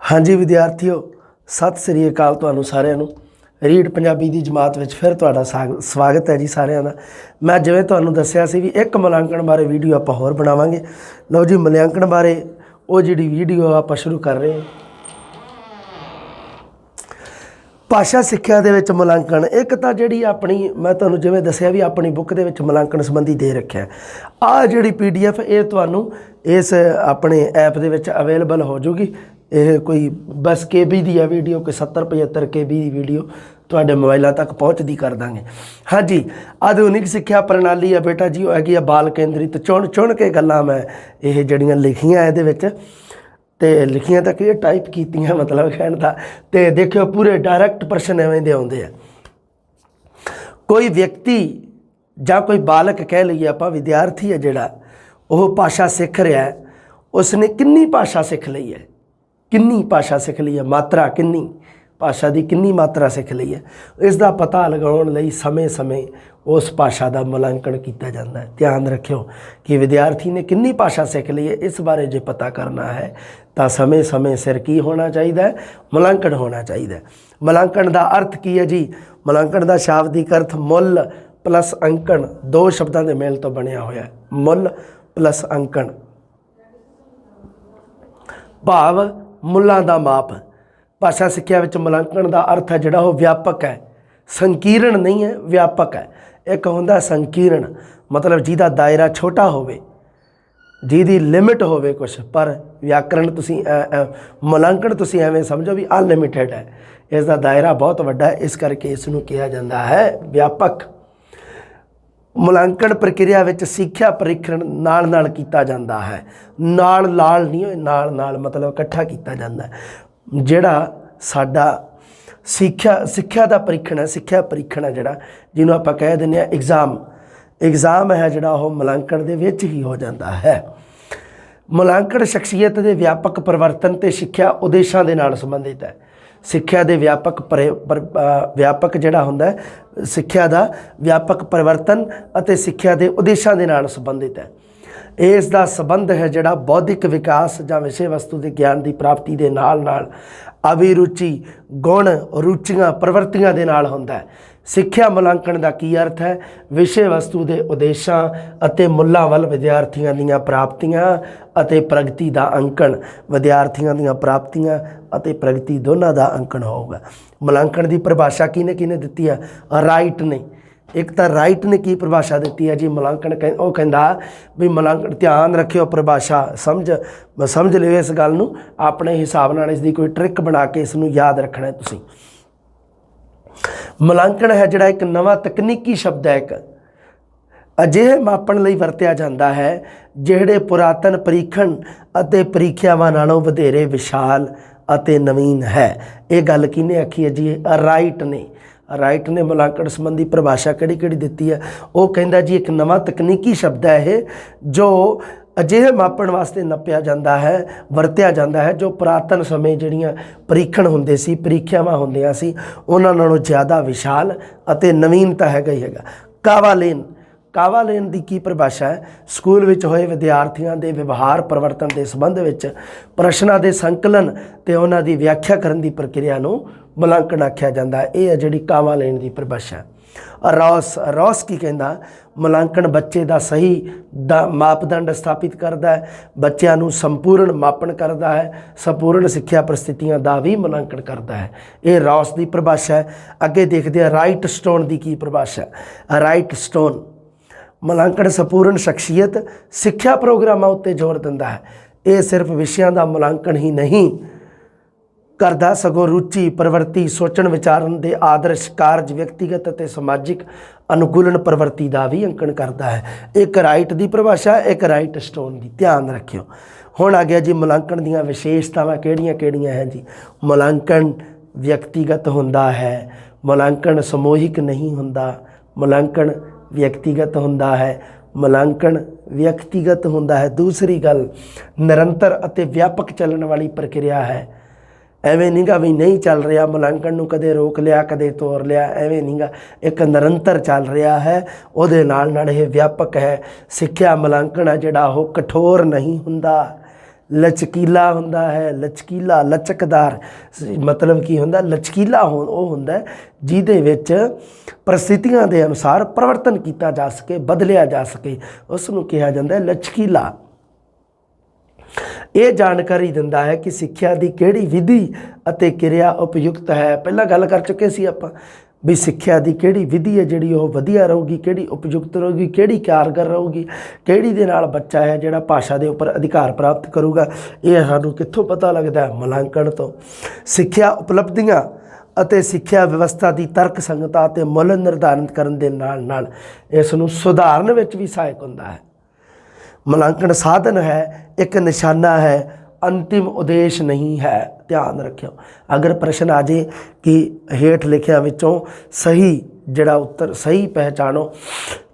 हाँ जी विद्यार्थियों, सत श्री अकाल तुहानू सारिਆਂ ਨੂੰ रीड पंजाबी की जमात में फिर तुहाडा स्वागत है जी सारिਆਂ ਦਾ। मैं जिवें तुहानू दस्सिया सी भी एक मूल्यांकन बारे वीडियो आपां होर बनावांगे। लो जी मूल्यांकन बारे वो जिहड़ी वीडियो आपां शुरू कर रहे हैं। भाषा सिक्ख्या दे विच मूल्यांकन एक तो जिहड़ी अपनी मैं तुहानू जिवें दस्सिया भी अपनी बुक दे विच मूल्यांकन संबंधी दे रखिਆ है। आ जिहड़ी PDF ये तुहानू इस अपने ऐप दे विच अवेलेबल हो जूगी। यह कोई 10 KB की है वीडियो, कोई 70-75 KB की वीडियो तुहाडे मोबाइलों तक पहुँचती कर देंगे। हाँ जी, आधुनिक सिक्ख्या प्रणाली है बेटा जी, हैगी है बाल केंद्रित। चुन चुन के गल्लां मैं ये जड़ियाँ लिखियां ये विच ते लिखियां तक ये टाइप कीतियां, मतलब कहण दा। ते देखियो पूरे डायरैक्ट प्रश्न इवें दे आउंदे आ। कोई व्यक्ति जां कोई बालक कह लईए आपां, विद्यार्थी है जिहड़ा वो भाषा सीख रहा है, उसने कितनी भाषा सीख लई है, कितनी भाषा सीख ली है, मात्रा कितनी भाषा की कितनी मात्रा सीख ली है, इसका पता लगाउण लई समय समय उस भाषा का मूल्यांकन किया जाता है। ध्यान रखियो कि विद्यार्थी ने कितनी भाषा सीख ली है, इस बारे जो पता करना है तो समय समय सिर की होना चाहिए, मूल्यांकन होना चाहिए। मूल्यांकन का अर्थ की है जी? मूल्यांकन का शाब्दिक अर्थ मुल प्लस अंकन, दो शब्दों के मेल तो बनया होया है। मुल प्लस अंकन भाव मुल्लां दा माप। भाषा सिक्ख्या विच मूल्यांकन का अर्थ है जिहड़ा वो व्यापक है, संकीर्ण नहीं है, व्यापक है। एक हुंदा संकीर्ण मतलब जिहदा दायरा छोटा होवे, जिहदी लिमिट होवे कुछ, पर व्याकरण तुसीं मूल्यांकन तुसीं एवें समझो भी अनलिमिटेड है, इसका दायरा बहुत वड्डा है, इस करके इसनूं कहा जाता है व्यापक। मूल्यांकन प्रक्रिया विच सिक्ख्या परीक्षण नाल नाल कीता जाता है, नाल नाल नहीं, नाल नाल मतलब इकट्ठा कीता जाता है। जिहड़ा साडा सिक्ख्या का परीक्षण है, सिक्ख्या परीक्षण है जिहड़ा, जिन्हों आपां कह दिंदे आ एग्जाम है जिहड़ा वो मूल्यांकन दे विच ही हो जाता है। मूल्यांकन शख्सियत के व्यापक परिवर्तन ते सिक्ख्या उद्देशां दे नाल संबंधित है। सिक्ख्या दे व्यापक जिहड़ा हुंदा है, सिक्ख्या दा व्यापक परिवर्तन अते सिक्ख्या दे उद्देशां दे नाल संबंधित है। इसका संबंध है जिहड़ा बौद्धिक विकास जां विषय वस्तु के ज्ञान की प्राप्ति के नाल नाल अभिरुचि गुण रुचियां प्रवृत्तियां दे नाल हुंदा है। सिक्ख्या मूल्यांकन का की अर्थ है? विषय वस्तु के उद्देशां अते मुल्लां वल विद्यार्थियों दीयां प्राप्तियां अते प्रगति का अंकन, विद्यार्थियों दीयां प्राप्तियां अते प्रगति दोनों का अंकन होगा। मूल्यांकन की परिभाषा किने किने दिती है? राइट ने। एक तो राइट ने की परिभाषा दी है जी मूल्यांकन, वो कहता भी मूल्यांकन, ध्यान रखियो परिभाषा समझ लियो इस गल नूं, अपने हिसाब नाल इसकी कोई ट्रिक बना के इसनूं याद रखना है तुसीं। मूल्यांकन है जिहड़ा एक नवा तकनीकी शब्द है, एक अजिहे मापण लई वरतिया जाता है जिहड़े पुरातन परीखण अते परीखियावां नालों वधेरे विशाल अते नवीन है। ये गल किहने आखी है जी? राइट ने। राइट ने मूल्यांकन संबंधी परिभाषा किहड़ी किहड़ी दिती है? वो कहंदा जी एक नवा तकनीकी शब्द है ये, जो अजिहे मापण वास्ते नपिया जाता है, वरतिया जाता है, जो पुरातन समय जिहड़ियां परीखण हुंदे सी, परीखियावां हुंदियां सी, उन्हां नालों ज़्यादा विशाल अते नवीनता हैगा ही हैगा। कावालेन। कावालेन की की परिभाषा है? स्कूल विच होए विद्यार्थियों के व्यवहार परिवर्तन के संबंध विच प्रश्नों के संकलन ते उन्हां दी व्याख्या करन दी प्रक्रिया नूं मूल्यांकन आख्या जाता है। यह है जिहड़ी कावालेन की परिभाषा। रॉस की कहता? मूल्यांकन बच्चे का सही मापदंड स्थापित करता है, बच्चों नूं संपूर्ण मापन करता है, संपूर्ण सिक्ख्या परिस्थितियों का भी मूल्यांकन करता है। ये रॉस की परिभाषा है। अगे देखते हैं राइट स्टोन की की परिभाषा। राइट स्टोन मूल्यांकन संपूर्ण शख्सियत सिक्ख्या प्रोग्रामां उत्ते जोर दिंदा है। ये सिर्फ विषयों का मूल्यांकन ही नहीं करता, सगों रुचि प्रवृत्ति सोचण विचारन दे आदर्श कार्य व्यक्तिगत अते समाजिक अनुकूलन प्रवृत्ति का भी अंकन करता है। एक राइट की परिभाषा, एक राइट स्टोन की। ध्यान रखियो। हुण आ गया जी मूल्यांकन दीयां विशेषतावां किहड़ियां किहड़ियां है जी? मूल्यांकन व्यक्तिगत हुंदा है, मूल्यांकन समूहिक नहीं हुंदा, मूल्यांकन व्यक्तिगत हुंदा है, मूल्यांकन व्यक्तिगत हुंदा है। दूसरी गल, निरंतर अते व्यापक चलण वाली प्रक्रिया है। एवें नहींगा भी नहीं चल रहा, मूल्यांकन नूं कदे रोक लिया कदे तोड़ लिया, एवें नहींगा, एक निरंतर चल रहा है। उहदे नाल नाल यह व्यापक है। सिक्ख्या मूल्यांकन है जिहड़ा वो कठोर नहीं हुंदा, ਲਚਕੀਲਾ ਹੁੰਦਾ ਹੈ, ਲਚਕੀਲਾ, ਲਚਕਦਾਰ ਮਤਲਬ ਕੀ ਹੁੰਦਾ, ਲਚਕੀਲਾ ਉਹ ਹੁੰਦਾ ਜਿਹਦੇ ਵਿੱਚ ਪ੍ਰਸਥਿਤੀਆਂ ਦੇ ਅਨੁਸਾਰ ਪਰਿਵਰਤਨ ਕੀਤਾ ਜਾ ਸਕੇ, ਬਦਲਿਆ ਜਾ ਸਕੇ, ਉਸ ਨੂੰ ਕਿਹਾ ਜਾਂਦਾ ਹੈ ਲਚਕੀਲਾ। ਇਹ ਜਾਣਕਾਰੀ ਦਿੰਦਾ ਹੈ ਕਿ ਸਿੱਖਿਆ ਦੀ ਕਿਹੜੀ ਵਿਧੀ ਅਤੇ ਕਿਰਿਆ ਉਪਯੁਕਤ ਹੈ। ਪਹਿਲਾਂ ਗੱਲ ਕਰ ਚੁੱਕੇ ਸੀ ਆਪਾਂ ਵੀ ਸਿੱਖਿਆ ਦੀ ਕਿਹੜੀ ਵਿਧੀ ਹੈ ਜਿਹੜੀ ਉਹ ਵਧੀਆ ਰਹੂਗੀ, ਕਿਹੜੀ ਉਪਯੁਕਤ ਰਹੂਗੀ, ਕਿਹੜੀ ਕਾਰਗਰ ਰਹੂਗੀ, ਕਿਹੜੀ ਦੇ ਨਾਲ ਬੱਚਾ ਹੈ ਜਿਹੜਾ ਭਾਸ਼ਾ ਦੇ ਉੱਪਰ ਅਧਿਕਾਰ ਪ੍ਰਾਪਤ ਕਰੂਗਾ। ਇਹ ਸਾਨੂੰ ਕਿੱਥੋਂ ਪਤਾ ਲੱਗਦਾ? ਮੁਲਾਂਕਣ ਤੋਂ। ਸਿੱਖਿਆ ਉਪਲਬਧੀਆਂ ਅਤੇ ਸਿੱਖਿਆ ਵਿਵਸਥਾ ਦੀ ਤਰਕ ਸੰਗਤਾ ਅਤੇ ਮੁੱਲ ਨਿਰਧਾਰਿਤ ਕਰਨ ਦੇ ਨਾਲ ਨਾਲ ਇਸ ਨੂੰ ਸੁਧਾਰਨ ਵਿੱਚ ਵੀ ਸਹਾਇਕ ਹੁੰਦਾ ਹੈ। ਮੁਲਾਂਕਣ ਸਾਧਨ ਹੈ, ਇੱਕ ਨਿਸ਼ਾਨਾ ਹੈ, ਅੰਤਿਮ ਉਦੇਸ਼ ਨਹੀਂ ਹੈ। ਧਿਆਨ ਰੱਖਿਓ, ਅਗਰ ਪ੍ਰਸ਼ਨ ਆ ਜੇ ਕਿ ਹੇਠ ਲਿਖਿਆਂ ਵਿੱਚੋਂ ਸਹੀ ਜਿਹੜਾ ਉੱਤਰ ਸਹੀ ਪਹਿਚਾਣੋ,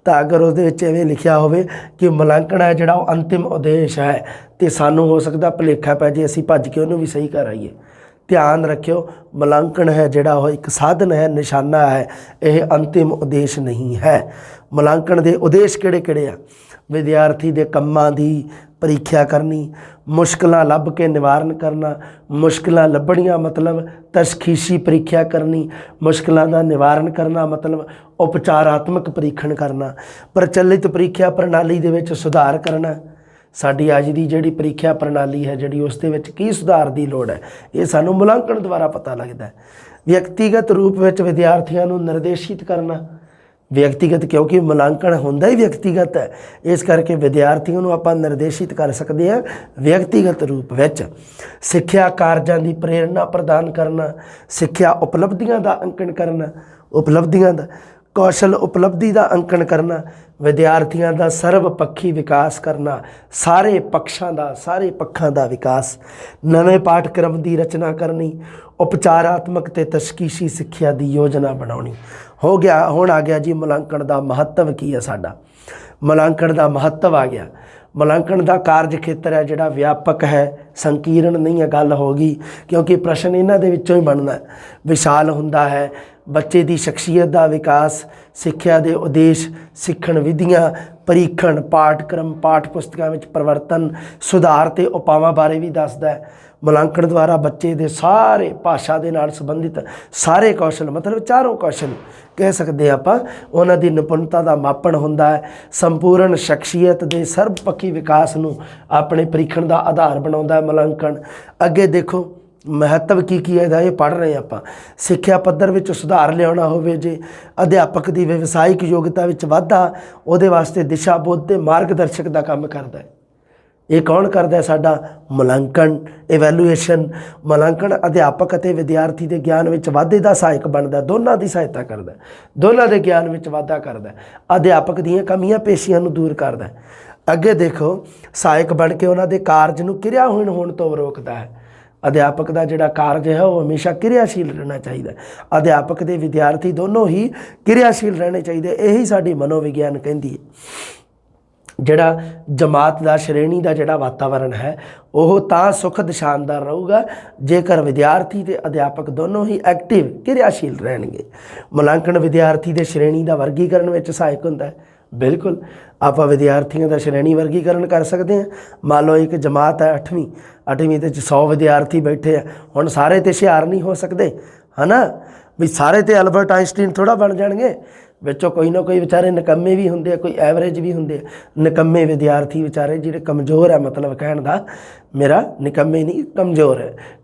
ਤਾਂ ਅਗਰ ਉਹਦੇ ਵਿੱਚ ਐਵੇਂ ਲਿਖਿਆ ਹੋਵੇ ਕਿ ਮੁਲਾਂਕਣ ਹੈ ਜਿਹੜਾ ਉਹ ਅੰਤਿਮ ਉਦੇਸ਼ ਹੈ, ਤੇ ਸਾਨੂੰ ਹੋ ਸਕਦਾ ਭੁਲੇਖਾ ਪੈ ਜੇ, ਅਸੀਂ ਭੱਜ ਕੇ ਉਹਨੂੰ ਵੀ ਸਹੀ ਕਰ ਆਈਏ। ਧਿਆਨ ਰੱਖਿਓ, ਮੁਲਾਂਕਣ ਹੈ ਜਿਹੜਾ ਉਹ ਇੱਕ ਸਾਧਨ ਹੈ, ਨਿਸ਼ਾਨਾ ਹੈ, ਇਹ ਅੰਤਿਮ ਉਦੇਸ਼ ਨਹੀਂ ਹੈ। ਮੁਲਾਂਕਣ ਦੇ ਉਦੇਸ਼ ਕਿਹੜੇ ਕਿਹੜੇ ਆ? ਵਿਦਿਆਰਥੀ ਦੇ ਕੰਮਾਂ ਦੀ ਪ੍ਰੀਖਿਆ ਕਰਨੀ, ਮੁਸ਼ਕਿਲਾਂ ਲੱਭ ਕੇ ਨਿਵਾਰਨ ਕਰਨਾ। ਮੁਸ਼ਕਿਲਾਂ ਲੱਭਣੀਆਂ ਮਤਲਬ ਤਸ਼ਖੀਸੀ ਪ੍ਰੀਖਿਆ ਕਰਨੀ, ਮੁਸ਼ਕਿਲਾਂ ਦਾ ਨਿਵਾਰਨ ਕਰਨਾ ਮਤਲਬ ਉਪਚਾਰਾਤਮਕ ਪ੍ਰੀਖਣ ਕਰਨਾ। ਪ੍ਰਚਲਿਤ ਪ੍ਰੀਖਿਆ ਪ੍ਰਣਾਲੀ ਦੇ ਵਿੱਚ ਸੁਧਾਰ ਕਰਨਾ। ਸਾਡੀ ਅੱਜ ਦੀ ਜਿਹੜੀ ਪ੍ਰੀਖਿਆ ਪ੍ਰਣਾਲੀ ਹੈ ਜਿਹੜੀ ਉਸ ਦੇ ਵਿੱਚ ਕੀ ਸੁਧਾਰ ਦੀ ਲੋੜ ਹੈ, ਇਹ ਸਾਨੂੰ ਮੁਲਾਂਕਣ ਦੁਆਰਾ ਪਤਾ ਲੱਗਦਾ ਹੈ। ਵਿਅਕਤੀਗਤ ਰੂਪ ਵਿੱਚ ਵਿਦਿਆਰਥੀਆਂ ਨੂੰ ਨਿਰਦੇਸ਼ਿਤ ਕਰਨਾ। ਵਿਅਕਤੀਗਤ ਕਿਉਂਕਿ ਮੁਲਾਂਕਣ ਹੁੰਦਾ ਹੀ ਵਿਅਕਤੀਗਤ ਹੈ, ਇਸ ਕਰਕੇ ਵਿਦਿਆਰਥੀਆਂ ਨੂੰ ਆਪਾਂ ਨਿਰਦੇਸ਼ਿਤ ਕਰ ਸਕਦੇ ਹਾਂ ਵਿਅਕਤੀਗਤ ਰੂਪ ਵਿੱਚ। ਸਿੱਖਿਆ ਕਾਰਜਾਂ ਦੀ ਪ੍ਰੇਰਨਾ ਪ੍ਰਦਾਨ ਕਰਨਾ, ਸਿੱਖਿਆ ਉਪਲਬਧੀਆਂ ਦਾ ਅੰਕਣ ਕਰਨਾ, ਉਪਲਬਧੀਆਂ ਦਾ ਕੌਸ਼ਲ ਉਪਲਬਧੀ ਦਾ ਅੰਕਣ ਕਰਨਾ, ਵਿਦਿਆਰਥੀਆਂ ਦਾ ਸਰਬ ਪੱਖੀ ਵਿਕਾਸ ਕਰਨਾ, ਸਾਰੇ ਪੱਖਾਂ ਦਾ ਵਿਕਾਸ। ਨਵੇਂ ਪਾਠਕ੍ਰਮ ਦੀ ਰਚਨਾ ਕਰਨੀ, ਉਪਚਾਰਾਤਮਕ ਤੇ ਤਸ਼ਖੀਸੀ ਸਿੱਖਿਆ ਦੀ ਯੋਜਨਾ ਬਣਾਉਣੀ। ਹੋ ਗਿਆ। ਹੁਣ ਆ ਗਿਆ ਜੀ ਮੁਲਾਂਕਣ ਦਾ ਮਹੱਤਵ ਕੀ ਹੈ ਸਾਡਾ। ਮੁਲਾਂਕਣ ਦਾ ਮਹੱਤਵ ਆ ਗਿਆ। ਮੁਲਾਂਕਣ ਦਾ ਕਾਰਜ ਖੇਤਰ ਹੈ ਜਿਹੜਾ ਵਿਆਪਕ ਹੈ, ਸੰਕੀਰਣ ਨਹੀਂ ਹੈ ਗੱਲ ਹੋ ਗਈ, ਕਿਉਂਕਿ ਪ੍ਰਸ਼ਨ ਇਹਨਾਂ ਦੇ ਵਿੱਚੋਂ ਹੀ ਬਣਨਾ। ਵਿਸ਼ਾਲ ਹੁੰਦਾ ਹੈ, ਬੱਚੇ ਦੀ ਸ਼ਖਸੀਅਤ ਦਾ ਵਿਕਾਸ, ਸਿੱਖਿਆ ਦੇ ਉਦੇਸ਼, ਸਿੱਖਣ ਵਿਧੀਆਂ, ਪਰੀਖਣ, ਪਾਠਕ੍ਰਮ, ਪਾਠ ਪੁਸਤਕਾਂ ਵਿੱਚ ਪਰਿਵਰਤਨ, ਸੁਧਾਰ ਤੇ ਉਪਾਵਾਂ ਬਾਰੇ ਵੀ ਦੱਸਦਾ ਹੈ। ਮੁਲਾਂਕਣ ਦੁਆਰਾ ਬੱਚੇ ਦੇ ਸਾਰੇ ਭਾਸ਼ਾ ਦੇ ਨਾਲ ਸੰਬੰਧਿਤ ਸਾਰੇ ਕੌਸ਼ਲ ਮਤਲਬ ਚਾਰੋਂ ਕੌਸ਼ਲ ਕਹਿ ਸਕਦੇ ਆਪਾਂ, ਉਹਨਾਂ ਦੀ ਨਿਪੁੰਨਤਾ ਦਾ ਮਾਪਣ ਹੁੰਦਾ ਹੈ। ਸੰਪੂਰਨ ਸ਼ਖਸੀਅਤ ਦੇ ਸਰਬਪੱਖੀ ਵਿਕਾਸ ਨੂੰ ਆਪਣੇ ਪਰੀਖਣ ਦਾ ਆਧਾਰ ਬਣਾਉਂਦਾ ਹੈ ਮੁਲਾਂਕਣ। ਅੱਗੇ ਦੇਖੋ ਮਹੱਤਵ ਕੀ ਹੈ ਇਹਦਾ, ਇਹ ਪੜ੍ਹ ਰਹੇ ਆਪਾਂ। ਸਿੱਖਿਆ ਪੱਧਰ ਵਿੱਚ ਸੁਧਾਰ ਲਿਆਉਣਾ ਹੋਵੇ ਜੇ ਅਧਿਆਪਕ ਦੀ ਵਿਵਸਾਇਕ ਯੋਗਤਾ ਵਿੱਚ ਵਾਧਾ, ਉਹਦੇ ਵਾਸਤੇ ਦਿਸ਼ਾ ਬੋਧ ਤੇ ਮਾਰਗਦਰਸ਼ਕ ਦਾ ਕੰਮ ਕਰਦਾ ਹੈ। ਇਹ ਕੌਣ ਕਰਦਾ ਹੈ? ਸਾਡਾ ਮੁਲਾਂਕਣ, ਇਵੈਲੂਏਸ਼ਨ। ਮੁਲਾਂਕਣ ਅਧਿਆਪਕ ਅਤੇ ਵਿਦਿਆਰਥੀ ਦੇ ਗਿਆਨ ਵਿੱਚ ਵਾਧੇ ਦਾ ਸਹਾਇਕ ਬਣਦਾ, ਦੋਨਾਂ ਦੀ ਸਹਾਇਤਾ ਕਰਦਾ, ਦੋਨਾਂ ਦੇ ਗਿਆਨ ਵਿੱਚ ਵਾਧਾ ਕਰਦਾ, ਅਧਿਆਪਕ ਦੀਆਂ ਕਮੀਆਂ ਪੇਸ਼ੀਆਂ ਨੂੰ ਦੂਰ ਕਰਦਾ। ਅੱਗੇ ਦੇਖੋ, ਸਹਾਇਕ ਬਣ ਕੇ ਉਹਨਾਂ ਦੇ ਕਾਰਜ ਨੂੰ ਕਿਰਿਆਹੀਣ ਹੋਣ ਤੋਂ ਰੋਕਦਾ ਹੈ। ਅਧਿਆਪਕ ਦਾ ਜਿਹੜਾ ਕਾਰਜ ਹੈ ਉਹ ਹਮੇਸ਼ਾ ਕਿਰਿਆਸ਼ੀਲ ਰਹਿਣਾ ਚਾਹੀਦਾ। ਅਧਿਆਪਕ ਦੇ ਵਿਦਿਆਰਥੀ ਦੋਨੋਂ ਹੀ ਕਿਰਿਆਸ਼ੀਲ ਰਹਿਣੇ ਚਾਹੀਦੇ। ਇਹੀ ਸਾਡੀ ਮਨੋਵਿਗਿਆਨ ਕਹਿੰਦੀ ਹੈ। ਜਿਹੜਾ ਜਮਾਤ ਦਾ ਸ਼੍ਰੇਣੀ ਦਾ ਜਿਹੜਾ ਵਾਤਾਵਰਣ ਹੈ ਉਹ ਤਾਂ ਸੁਖਦ ਸ਼ਾਨਦਾਰ ਰਹੂਗਾ ਜੇਕਰ ਵਿਦਿਆਰਥੀ ਤੇ ਅਧਿਆਪਕ ਦੋਨੋਂ ਹੀ ਐਕਟਿਵ ਕਿਰਿਆਸ਼ੀਲ ਰਹਿਣਗੇ। ਮੁਲਾਂਕਣ ਵਿਦਿਆਰਥੀ ਦੇ ਸ਼੍ਰੇਣੀ ਦਾ ਵਰਗੀਕਰਨ ਵਿੱਚ ਸਹਾਇਕ ਹੁੰਦਾ ਹੈ। ਬਿਲਕੁਲ, ਆਪਾਂ ਵਿਦਿਆਰਥੀਆਂ ਦਾ ਸ਼੍ਰੇਣੀ ਵਰਗੀਕਰਨ ਕਰ ਸਕਦੇ ਹਾਂ। ਮੰਨ ਲਓ ਇੱਕ ਜਮਾਤ ਹੈ 8ਵੀਂ ਦੇ 100 ਵਿਦਿਆਰਥੀ ਬੈਠੇ ਆ। ਹੁਣ ਸਾਰੇ ਤੇ ਹੁਸ਼ਿਆਰ ਨਹੀਂ ਹੋ ਸਕਦੇ, ਹੈ ਨਾ, ਵੀ ਸਾਰੇ ਤੇ ਐਲਬਰਟ ਆਇਨਸਟੀਨ ਥੋੜ੍ਹਾ ਬਣ ਜਾਣਗੇ। ਵਿੱਚੋਂ ਕੋਈ ਨਾ ਕੋਈ ਵਿਚਾਰੇ ਨਿਕੰਮੇ ਵੀ ਹੁੰਦੇ ਆ, ਕੋਈ ਐਵਰੇਜ ਵੀ ਹੁੰਦੇ ਆ। ਨਿਕੰਮੇ ਵਿਦਿਆਰਥੀ ਵਿਚਾਰੇ ਜਿਹੜੇ ਕਮਜ਼ੋਰ ਹੈ, ਮਤਲਬ ਕਹਿਣ ਦਾ ਮੇਰਾ ਨਿਕੰਮੇ ਨਹੀਂ,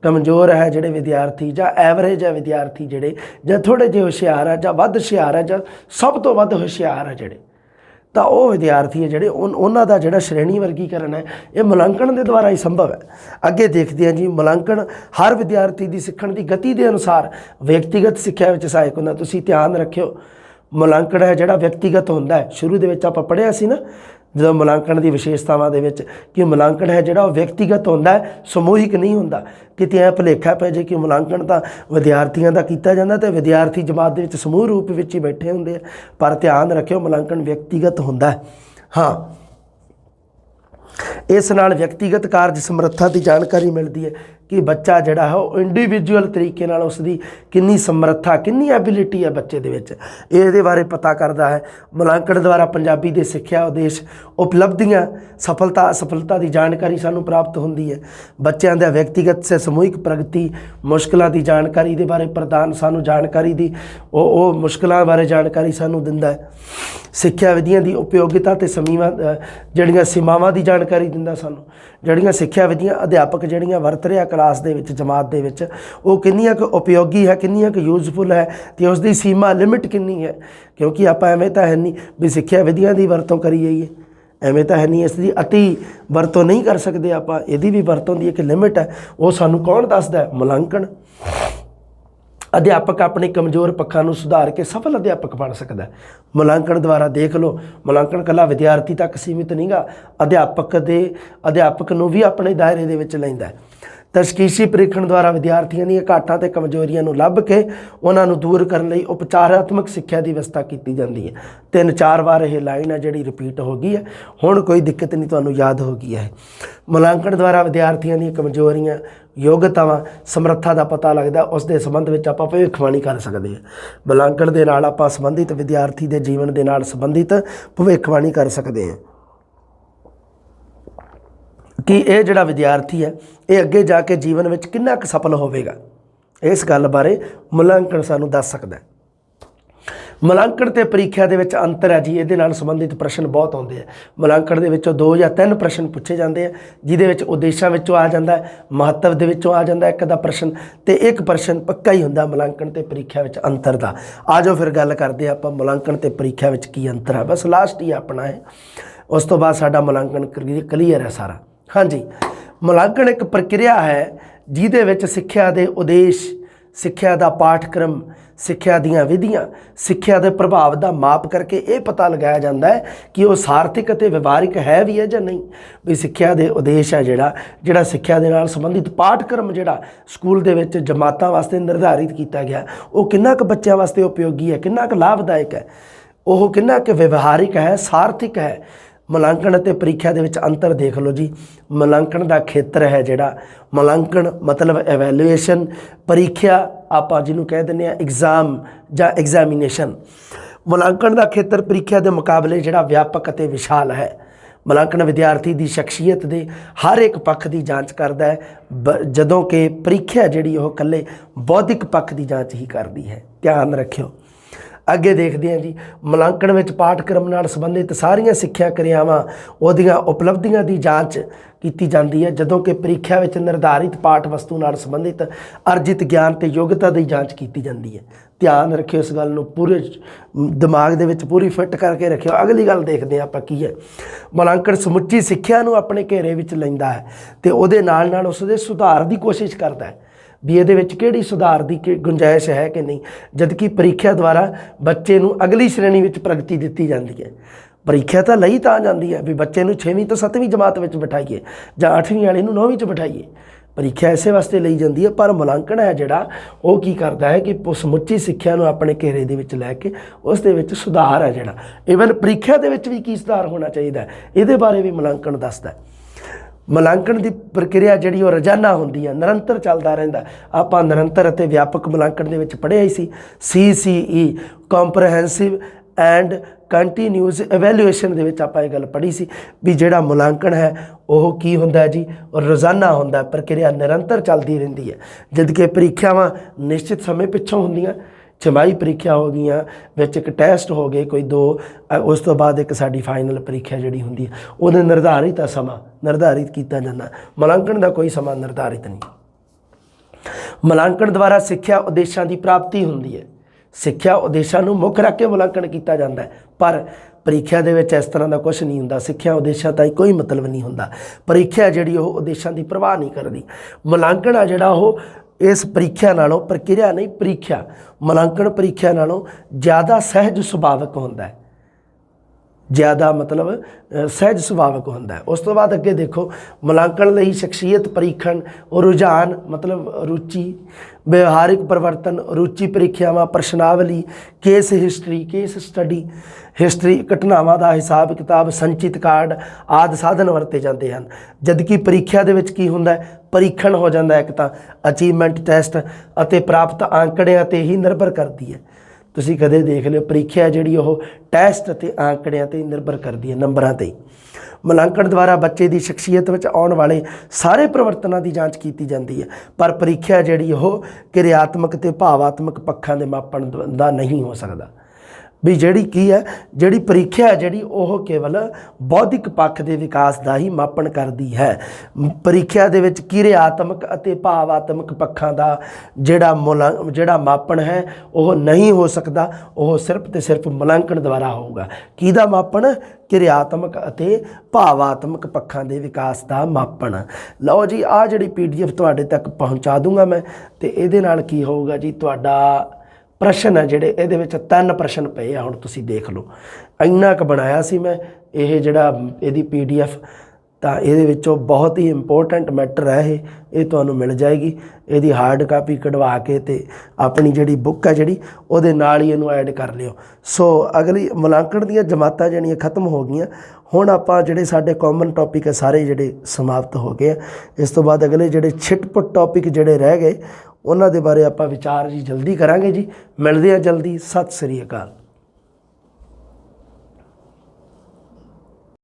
ਕਮਜ਼ੋਰ ਹੈ ਜਿਹੜੇ ਵਿਦਿਆਰਥੀ, ਜਾਂ ਐਵਰੇਜ ਹੈ ਵਿਦਿਆਰਥੀ ਜਿਹੜੇ, ਜਾਂ ਥੋੜ੍ਹੇ ਜਿਹੇ ਹੁਸ਼ਿਆਰ ਹੈ, ਜਾਂ ਵੱਧ ਹੁਸ਼ਿਆਰ ਹੈ, ਜਾਂ ਸਭ ਤੋਂ ਵੱਧ ਹੁਸ਼ਿਆਰ ਹੈ ਜਿਹੜੇ, ਤਾਂ ਉਹ ਵਿਦਿਆਰਥੀ ਹੈ ਜਿਹੜੇ ਉਹਨਾਂ ਦਾ ਜਿਹੜਾ ਸ਼੍ਰੇਣੀ ਵਰਗੀਕਰਨ ਹੈ ਇਹ ਮੁਲਾਂਕਣ ਦੇ ਦੁਆਰਾ ਹੀ ਸੰਭਵ ਹੈ। ਅੱਗੇ ਦੇਖਦੇ ਹਾਂ ਜੀ, ਮੁਲਾਂਕਣ ਹਰ ਵਿਦਿਆਰਥੀ ਦੀ ਸਿੱਖਣ ਦੀ ਗਤੀ ਦੇ ਅਨੁਸਾਰ ਵਿਅਕਤੀਗਤ ਸਿੱਖਿਆ ਵਿੱਚ ਸਹਾਇਕ ਹੁੰਦਾ। ਤੁਸੀਂ ਧਿਆਨ ਰੱਖਿਓ, ਮੁਲਾਂਕਣ ਹੈ ਜਿਹੜਾ ਵਿਅਕਤੀਗਤ ਹੁੰਦਾ ਹੈ। ਸ਼ੁਰੂ ਦੇ ਵਿੱਚ ਆਪਾਂ ਪੜ੍ਹਿਆ ਸੀ ਨਾ ਜਦੋਂ ਮੁਲਾਂਕਣ ਦੀ ਵਿਸ਼ੇਸ਼ਤਾਵਾਂ ਦੇ ਵਿੱਚ ਕਿ ਮੁਲਾਂਕਣ ਹੈ ਜਿਹੜਾ ਉਹ ਵਿਅਕਤੀਗਤ ਹੁੰਦਾ ਹੈ, ਸਮੂਹਿਕ ਨਹੀਂ ਹੁੰਦਾ। ਕਿਤੇ ਐ ਭੁਲੇਖਾ ਪੈ ਜੇ ਕਿ ਮੁਲਾਂਕਣ ਤਾਂ ਵਿਦਿਆਰਥੀਆਂ ਦਾ ਕੀਤਾ ਜਾਂਦਾ ਅਤੇ ਵਿਦਿਆਰਥੀ ਜਮਾਤ ਦੇ ਵਿੱਚ ਸਮੂਹ ਰੂਪ ਵਿੱਚ ਹੀ ਬੈਠੇ ਹੁੰਦੇ ਆ, ਪਰ ਧਿਆਨ ਰੱਖਿਓ ਮੁਲਾਂਕਣ ਵਿਅਕਤੀਗਤ ਹੁੰਦਾ ਹੈ। ਹਾਂ, ਇਸ ਨਾਲ ਵਿਅਕਤੀਗਤ ਕਾਰਜ ਸਮਰੱਥਾ ਦੀ ਜਾਣਕਾਰੀ ਮਿਲਦੀ ਹੈ कि बच्चा जिहड़ा है वो इंडिविजुअल तरीके नाल उसकी किन्नी समर्था किन्नी एबिलिटी है बच्चे दे विच, इहदे बारे पता करदा है। मुलांकण द्वारा पंजाबी दे सिक्ख्या उद्देश उपलब्धियां सफलता असफलता की जानकारी सानूं प्राप्त होंदी है। बच्चों दा व्यक्तिगत से समूहिक प्रगति मुश्किलों की जानकारी दे बारे प्रदान सानूं जानकारी दी वो मुश्किलों बारे जानकारी सानूं दिंदा है। सिक्ख्या विधियां की उपयोगिता ते जड़ियां सीमावां की जानकारी दिंदा सानूं। जड़ियां सिक्ख्या विधियां अध्यापक जड़ियां वरत रहा क्लास दे विच जमात दे विच वो किन्नियां क उपयोगी है किन्नियां क यूजफुल है ते उसकी सीमा लिमिट किन्नी है, क्योंकि आपां एवें तां है नहीं भी सिक्ख्या विधियां की वरतों करी जाइए, एवें तां है नहीं इसकी अति वरतों नहीं कर सकते आपां, इहदी भी वरतों की एक लिमिट है। वो सानूं कौन दसदा है? मुलांकण। अध्यापक अपने कमज़ोर पक्षां नूं सुधार के सफल अध्यापक बन सकता है। मुलांकण द्वारा देख लो, मुलांकण कला विद्यार्थी तक सीमित नहीं गा, अध्यापक नूं भी अपने दायरे दे विच लैंदा है। तशखीशी परीक्षण द्वारा विद्यार्थियों दी घाटां ते कमजोरियां नूं लभ के उन्हां नूं दूर करन लई उपचारात्मक सिक्ख्या की व्यवस्था की जाती है। 3-4 बार यह लाइन है जिहड़ी रिपीट हो गई है, हुण कोई दिक्कत नहीं, तुहानूं याद हो गई है। मुलांकण द्वारा विद्यार्थियों दी कमजोरियां योग्यतावां समर्था का पता लगता, उस दे संबंध में आपां भविष्यवाणी कर सकते हैं। मुलांकण दे नाल आपां संबंधित विद्यार्थी के जीवन के नाल संबंधित भविष्यवाणी कर सकते हैं कि यह जिहड़ा विद्यार्थी है ये अगे जाके जीवन में कितना क सफल होवेगा। इस गल बारे मुलांकण सानूं दस सकदा है। मुलांकण ते परीक्षा दे विच अंतर है जी, इहदे नाल संबंधित प्रश्न बहुत आउंदे हैं। मुलांकण दे विचों 2 या 3 प्रश्न पूछे जाते हैं, जिहदे विच उद्देशां विचों आ जांदा है, महत्व दे विचों आ जांदा है एक दा प्रश्न, ते एक प्रश्न पक्का ही हुंदा मुलांकण ते परीक्षा विच अंतर दा। आ जाओ फिर गल करदे आं आपां मुलांकण ते परीक्षा विच की अंतर है, बस लास्ट ही अपना है, उस तो बाद साडा मुलांकण क्लीयर है सारा। हाँ जी, मुलांकण एक प्रक्रिया है जिहदे विच सिक्ख्या दे उद्देश, सिक्ख्या दा पाठक्रम, सिक्ख्या दीआं विधियां, सिक्ख्या दे प्रभाव का माप करके ये पता लगाया जाता है कि वो सार्थक और व्यवहारिक है भी है या नहीं। भी सिक्ख्या दे उद्देश है जिहड़ा सिक्ख्या दे नाल संबंधित पाठक्रम जिहड़ा स्कूल दे विच जमातां वास्ते निर्धारित किया गया वो किन्ना क बच्चों वास्ते उपयोगी है, किन्ना क लाभदायक है, वो किन्ना क व्यवहारिक है, सार्थक है। मुलांकण ते परीक्षा दे विच अंतर देख लो जी। मुलांकण दा खेत्र है जिहड़ा, मुलांकण मतलब एवैल्यूएशन, परीक्षा आपां जिन्हों कह दिंदे आ एग्जाम जां एग्जामिनेशन। मुलांकण दा खेत्र परीक्षा दे मुकाबले जिहड़ा व्यापक अते विशाल है। मुलांकण विद्यार्थी की शख्सियत के हर एक पक्ष की जांच करता है, जदों कि परीक्षा जिहड़ी ओह कल्ले बौद्धिक पक्ष की जांच ही करती है। ध्यान रखियो। अगे देखते हैं जी, मुलांकण में पाठक्रम नाल संबंधित सारिया सिक्ख्या क्रियावां उहदियां उपलब्धियां की जांच की जाती है, जदों कि परीक्षा में निर्धारित पाठ वस्तु नाल संबंधित अर्जित ज्ञान ते योग्यता की जांच की जाती है। ध्यान रखियो, इस गल नूं पूरे दिमाग दे विच पूरी फिट करके रखियो। अगली गल देखते हैं आपां की है। मुलांकण समुची सिक्ख्या नूं अपने घेरे विच लैंदा है ते उहदे नाल नाल उसदे सुधार की कोशिश करता है भी ये किहड़ी सुधार की गुंजाइश है कि नहीं, जबकि परीक्षा द्वारा बच्चे नूं अगली श्रेणी में प्रगति दी जाती है। परीक्षा तो लई तां जाती है भी बच्चे नूं 6वीं तो 7वीं जमात में बिठाइए जां 8वीं वाले नूं 9वीं बिठाइए, परीक्षा इसे वास्ते लई जाती है। पर मुलांकण है जिहड़ा वो की करता है कि समुची सिक्ख्या नूं अपने घेरे दे विच लैके उस दे विच सुधार है जिहड़ा, इवन परीक्षा दे विच भी की सुधार होना चाहिए, इहदे बारे भी मुलांकण दसदा है। मुलांकण की प्रक्रिया जिहड़ी वो रोजाना होंदी है, निरंतर चलता रहिंदा। आपां निरंतर अते व्यापक मुलांकण दे विच पढ़िआ ही सी, CCE comprehensive and continuous evaluation दे विच आपां इह गल पढ़ी सी भी जिहड़ा मुलांकण है वह की हुंदा है जी, रोजाना हुंदा, प्रक्रिया निरंतर चलती रहिंदी है। जबकि परीक्षावां निश्चित समय पिछों हुंदियां, छमाही परीक्षा हो गई, विच एक टैसट हो गए कोई 2, उस तो बाद एक साडी फाइनल परीक्षा जिहड़ी हुंदी है उहदे निर्धारित समा निर्धारित किया जाता। मुलांकण का कोई समा निर्धारित नहीं। मुलांकण द्वारा सिक्ख्या उद्देशों की प्राप्ति होंदी है, सिक्ख्या उद्देशों को मुख रख के मुलांकण किया जाता है। पर परीक्षा दे विच इस तरह का कुछ नहीं हुंदा, सिक्ख्या उद्देशों ताईं कोई मतलब नहीं हुंदा। परीक्षा जिहड़ी ओह उद्देशों की परवाह नहीं करती। मुलांकण आ जिहड़ा ओह इस परीक्षा नालों, प्रक्रिया नहीं परीक्षा, मुलांकण परीक्षा नालों ज़्यादा सहज सुभाविक होंदा है, ज़्यादा मतलब सहज सुभाविक होंदा है। उस तो बाद अगे देखो मुलांकन लई शख्सियत परीक्षण, रुझान मतलब रुचि, व्यवहारिक परिवर्तन, रुचि परीक्षावां, प्रश्नावली, case history, case study, history घटनावां दा हिसाब किताब, संचित कार्ड आदि साधन वरते जाते हैं। जबकि परीक्षा दे विच की हुंदा है, परीक्षण हो जाता है। एक तो अचीवमेंट टैसट ਅਤੇ प्राप्त आंकड़िਆਂ ते ही निर्भर करती है। ਤੁਸੀਂ ਕਦੇ ਦੇਖ ਲਿਓ ਪ੍ਰੀਖਿਆ ਜਿਹੜੀ ਉਹ ਟੈਸਟ ਅਤੇ ਆંકੜਿਆਂ ਤੇ ਨਿਰਭਰ ਕਰਦੀ ਹੈ, ਨੰਬਰਾਂ ਤੇ। ਮੁਲਾਂਕਣ ਦੁਆਰਾ ਬੱਚੇ ਦੀ ਸ਼ਖਸੀਅਤ ਵਿੱਚ ਆਉਣ ਵਾਲੇ ਸਾਰੇ ਪਰਿਵਰਤਨਾਂ ਦੀ ਜਾਂਚ ਕੀਤੀ ਜਾਂਦੀ ਹੈ, ਪਰ ਪ੍ਰੀਖਿਆ ਜਿਹੜੀ ਉਹ ਕਿਰਿਆਤਮਕ ਤੇ ਭਾਵਾਤਮਕ ਪੱਖਾਂ ਦੇ ਮਾਪਣ ਦਾ ਨਹੀਂ ਹੋ ਸਕਦਾ। ਵੀ ਜਿਹੜੀ ਕੀ ਹੈ, ਜਿਹੜੀ ਪ੍ਰੀਖਿਆ ਜਿਹੜੀ ਉਹ ਕੇਵਲ ਬੌਧਿਕ ਪੱਖ ਦੇ ਵਿਕਾਸ ਦਾ ਹੀ ਮਾਪਣ ਕਰਦੀ ਹੈ। ਪ੍ਰੀਖਿਆ ਦੇ ਵਿੱਚ ਕਿਰਿਆਤਮਕ ਅਤੇ ਭਾਵਾਤਮਕ ਪੱਖਾਂ ਦਾ ਜਿਹੜਾ ਮਾਪਣ ਹੈ ਉਹ ਨਹੀਂ ਹੋ ਸਕਦਾ। ਉਹ ਸਿਰਫ ਤੇ ਸਿਰਫ ਮੁਲਾਂਕਣ ਦੁਆਰਾ ਹੋਊਗਾ। ਕਿਹਦਾ ਮਾਪਣ? ਕਿਰਿਆਤਮਕ ਅਤੇ ਭਾਵਾਤਮਕ ਪੱਖਾਂ ਦੇ ਵਿਕਾਸ ਦਾ ਮਾਪਣ। ਲਓ ਜੀ, ਆਹ ਜਿਹੜੀ PDF ਤੁਹਾਡੇ ਤੱਕ ਪਹੁੰਚਾ ਦੂੰਗਾ ਮੈਂ, ਤੇ ਇਹਦੇ ਨਾਲ ਕੀ ਹੋਊਗਾ ਜੀ, ਤੁਹਾਡਾ प्रश्न है जिहड़े इहदे विच 3 प्रश्न पे आ। हुण तुसीं देख लो, इन्ना क बनाया सी मैं ये जिहड़ा इहदी PDF, तो ये विचों बहुत ही इंपोर्टेंट मैटर है। ये तुहानूं मिल जाएगी, इहदी हार्ड कापी कढवा के ते अपनी जिहड़ी बुक है जिहड़ी उहदे नाल ही इहनूं ऐड कर लिओ। सो अगली मुलांकण दीयां जमातां जिहड़ियां खत्म हो गईयां, हुण आपां जिहड़े साडे कॉमन टॉपिक है सारे जिहड़े समाप्त हो गए। इस तो बाद अगले जिहड़े छिटपुट टॉपिक जिहड़े रह गए उन्हां दे बारे आपां विचार जी जल्दी करांगे जी। मिलदे आ जल्दी। सत श्री अकाल।